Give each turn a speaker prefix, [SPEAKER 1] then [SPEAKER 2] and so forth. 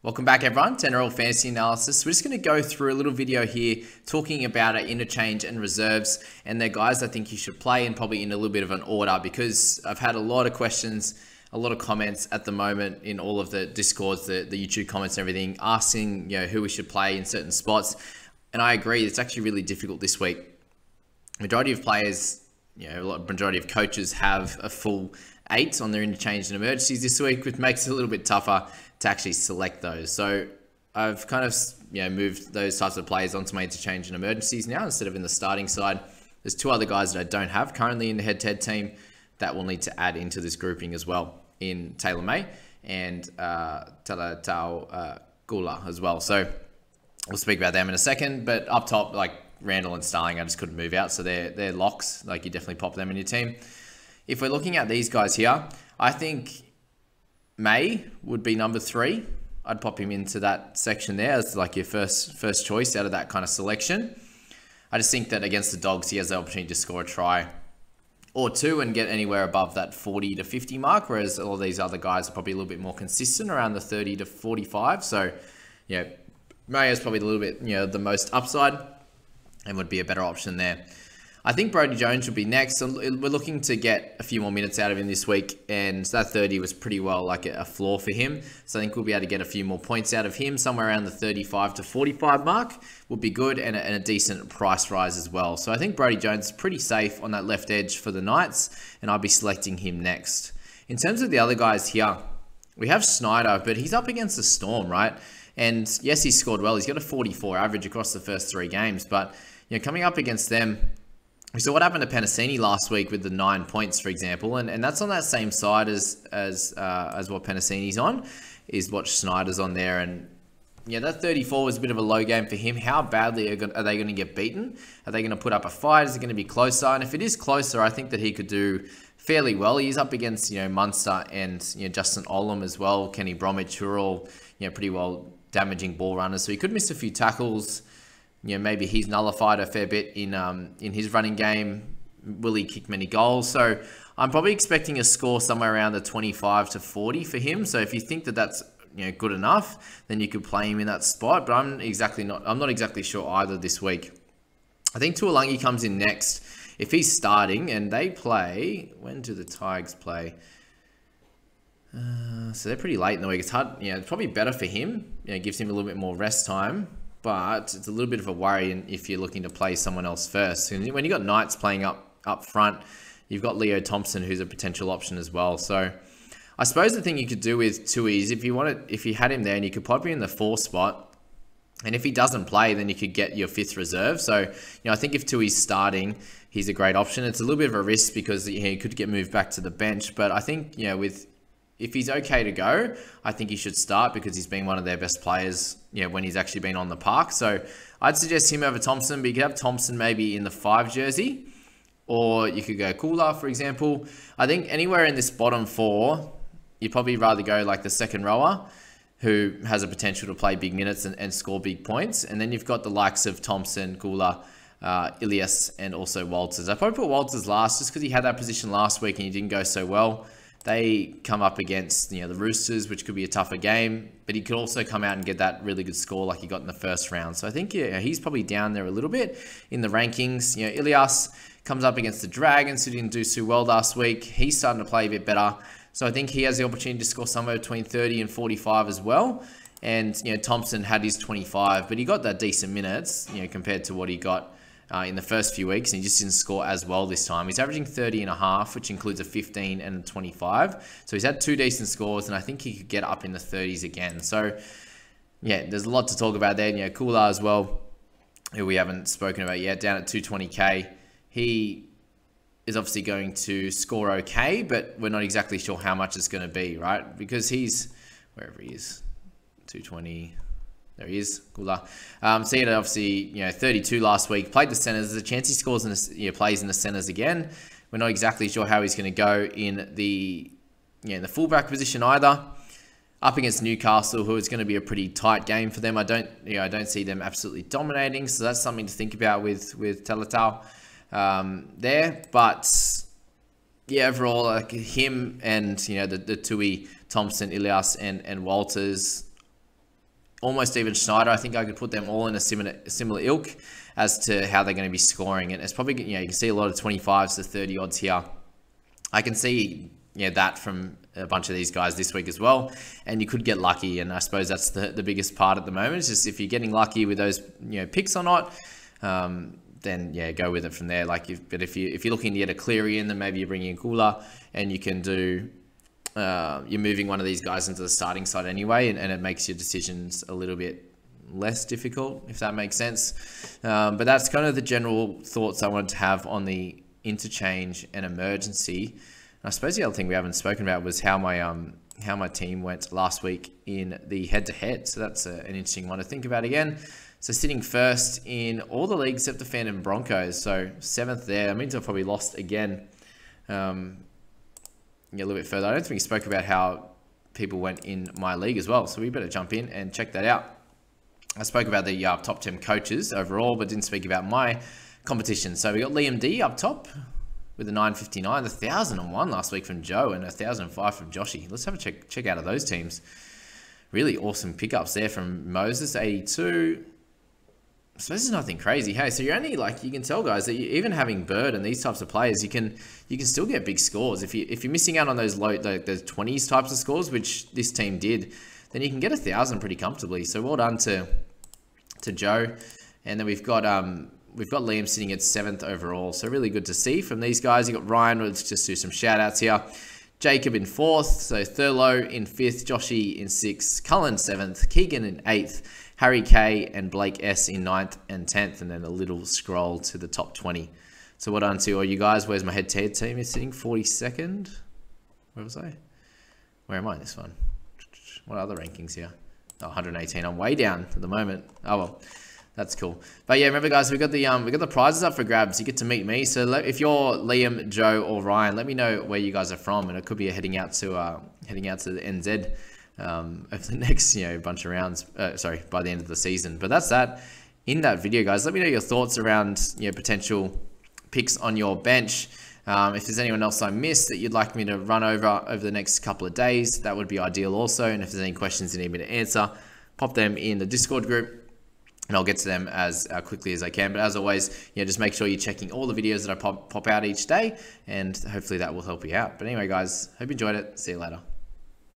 [SPEAKER 1] Welcome back everyone to NRL Fantasy Analysis. We're just going to go through a little video here talking about our interchange and reserves and the guys I think you should play, and probably in a little bit of an order, because I've had a lot of questions, a lot of comments at the moment in all of the Discords, the YouTube comments and everything, asking who we should play in certain spots. And I agree, it's actually really difficult this week. Majority of players, majority of coaches have a full 8 on their interchange and emergencies this week, which makes it a little bit tougher to actually select those. So I've kind of moved those types of players onto my interchange and emergencies now instead of in the starting side. There's 2 other guys that I don't have currently in the head-to-head team that will need to add into this grouping as well, in Taylor May and Talatau Gula as well. So we'll speak about them in a second, but up top, like Randall and Starling, I just couldn't move out, so they're locks. Like, you definitely pop them in your team. If we're looking at these guys here, I think May would be number 3. I'd pop him into that section there as like your first choice out of that kind of selection. I just think that against the Dogs, he has the opportunity to score a try or 2 and get anywhere above that 40 to 50 mark, whereas all these other guys are probably a little bit more consistent around the 30 to 45. So, May is probably a little bit, the most upside and would be a better option there. I think Brodie Jones would be next. So we're looking to get a few more minutes out of him this week, and that 30 was pretty well like a floor for him. So I think we'll be able to get a few more points out of him. Somewhere around the 35 to 45 mark would be good, and a decent price rise as well. So I think Brodie Jones is pretty safe on that left edge for the Knights, and I'll be selecting him next. In terms of the other guys here, we have Schneider, but he's up against the Storm, right? And yes, he scored well. He's got a 44 average across the first 3 games, but coming up against them, we saw what happened to Penasini last week with the 9 points, for example, and that's on that same side as what Penasini's on, is what Schneider's on there. And that 34 was a bit of a low game for him. How badly are they going to get beaten? Are they going to put up a fight? Is it going to be closer? And if it is closer, I think that he could do fairly well. He's up against Munster and Justin Olam as well, Kenny Bromwich, who are all pretty well damaging ball runners. So he could miss a few tackles. Maybe he's nullified a fair bit in his running game. Will he kick many goals? So I'm probably expecting a score somewhere around the 25 to 40 for him. So if you think that that's good enough, then you could play him in that spot. But I'm not exactly sure either this week. I think Tuolangi comes in next. If he's starting and they play, when do the Tigers play? So they're pretty late in the week. It's hard. It's probably better for him. It gives him a little bit more rest time. But it's a little bit of a worry if you're looking to play someone else first. And when you've got Knights playing up front, you've got Leo Thompson, who's a potential option as well. So I suppose the thing you could do with Tui is if you had him there, and you could pop him in the 4 spot. And if he doesn't play, then you could get your 5th reserve. So, I think if Tui's starting, he's a great option. It's a little bit of a risk because he could get moved back to the bench. But I think, if he's okay to go, I think he should start because he's been one of their best players, when he's actually been on the park. So I'd suggest him over Thompson, but you could have Thompson maybe in the 5 jersey, or you could go Kula, for example. I think anywhere in this bottom 4, you'd probably rather go like the second rower, who has a potential to play big minutes and score big points. And then you've got the likes of Thompson, Kula, Ilias, and also Walters. I probably put Walters last just because he had that position last week and he didn't go so well. They come up against the Roosters, which could be a tougher game, but he could also come out and get that really good score like he got in the first round. So I think he's probably down there a little bit in the rankings. Ilias comes up against the Dragons, who didn't do so well last week. He's starting to play a bit better. So I think he has the opportunity to score somewhere between 30 and 45 as well. And, Thompson had his 25, but he got that decent minutes, compared to what he got in the first few weeks, and he just didn't score as well this time. He's averaging 30 and a half, which includes a 15 and a 25. So he's had 2 decent scores, and I think he could get up in the 30s again. So, there's a lot to talk about there. Kula as well, who we haven't spoken about yet, down at 220k. He is obviously going to score okay, but we're not exactly sure how much it's going to be, right? Because he's, wherever he is, 220... There he is, Kula. So he had obviously, 32 last week. Played the centers. There's a chance he scores and plays in the centers again. We're not exactly sure how he's going to go in the fullback position either. Up against Newcastle, who is going to be a pretty tight game for them. I don't see them absolutely dominating. So that's something to think about with Talatau there. But overall, like him and the Tui, Thompson, Ilias, and Walters, almost even Schneider. I think I could put them all in a similar ilk as to how they're going to be scoring. And it's probably, you can see a lot of 25s to 30 odds here. I can see that from a bunch of these guys this week as well, and you could get lucky, and I suppose that's the biggest part at the moment. It's just if you're getting lucky with those picks or not, then go with it from there. But if you're looking to get a Cleary in, then maybe you're bringing in Kula, and you can do you're moving one of these guys into the starting side anyway, and it makes your decisions a little bit less difficult, if that makes sense. But that's kind of the general thoughts I wanted to have on the interchange and emergency. And I suppose the other thing we haven't spoken about was how my team went last week in the head-to-head. So that's an interesting one to think about again. So sitting first in all the leagues except the Phantom Broncos. So 7th there. That means I've probably lost again. A little bit further. I don't think we spoke about how people went in my league as well. So we better jump in and check that out. I spoke about the top 10 coaches overall, but didn't speak about my competition. So we got Liam D up top with a 959, the 1,001 last week from Joe, and a 1,005 from Joshy. Let's have a check out of those teams. Really awesome pickups there from Moses, 82. I suppose there's nothing crazy. Hey, so you're only you can tell guys that even having Bird and these types of players, you can still get big scores. If you're missing out on those those 20s types of scores, which this team did, then you can get 1,000 pretty comfortably. So well done to Joe. And then we've got Liam sitting at 7th overall. So really good to see from these guys. You got Ryan. Let's just do some shout outs here. Jacob in 4th. So Thurlow in 5th. Joshy in 6th. Cullen 7th. Keegan in 8th. Harry K and Blake S in 9th and 10th. And then a little scroll to the top 20. So well done to all you guys. Where's my head-to-head team? Is sitting 42nd. Where was I? Where am I in this one? What are the rankings here? Oh, 118. I'm way down at the moment. Oh well, that's cool. But yeah, remember guys, we got the prizes up for grabs. You get to meet me. So if you're Liam, Joe, or Ryan, let me know where you guys are from, and it could be heading out to the NZ over the next bunch of rounds. By the end of the season. But that's that. In that video, guys, let me know your thoughts around potential picks on your bench. If there's anyone else I missed that you'd like me to run over the next couple of days, that would be ideal also. And if there's any questions you need me to answer, pop them in the Discord group and I'll get to them as quickly as I can. But as always, just make sure you're checking all the videos that I pop out each day, and hopefully that will help you out. But anyway, guys, hope you enjoyed it. See you later.